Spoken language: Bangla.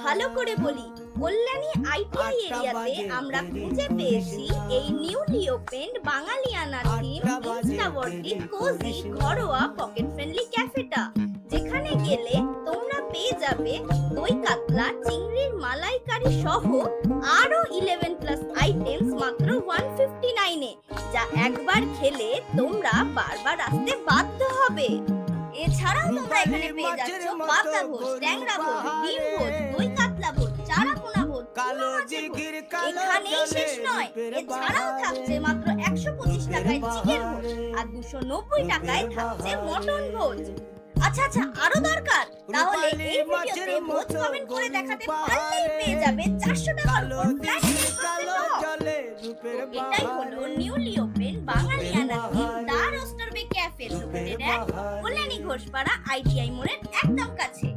ভালো করে বলি, কল্যাণী আইটিআই এরিয়াতে আমরা খুঁজে পেয়েছি এই নিউলি ওপেন্ড বাঙালিয়ানা থিম ইনস্টাওয়ার্টি কোজি ঘরোয়া পকেট ফ্রেন্ডলি ক্যাফেটা, যেখানে গেলে তোমরা পেয়ে যাবে দই কাতলা, চিংড়ির মালাইকারি সহ আরো 11+ আইটেমস মাত্র 159 এ, যা একবার খেলে তোমরা বারবার আসতে বাধ্য হবে। এছাড়াও তোমরা এখানে পেয়ে যাচ্ছ পাতা ভোজ, ট্যাংরা ভোজ, ডিম ভোজ, দই কাতলা ভোজ, চারাপোনা ভোজ, তুলা মাছের ভোজ। এখানেই শেষ নয়, এছাড়াও থাকছে মাত্র 125 টাকায় চিকেন ভোজ আর 290 টাকায় থাকছে মটন ভোজ। আচ্ছা আচ্ছা, আরো দরকার? তাহলে এই ভিডিওতে ভোজ কমেন্ট করে দেখাতে পারলেই পেয়ে যাবে 400 টাকার উপর ফ্ল্যাট 30% অফ। এটাই হলো নিউলি ওপেন বাঙালিয়ানা থিম দা রোস্টার বে ক্যাফে, লোকেটেড এট কল্যাণী ঘোষপাড়া আইটিআই মোড়ের একদম কাছে।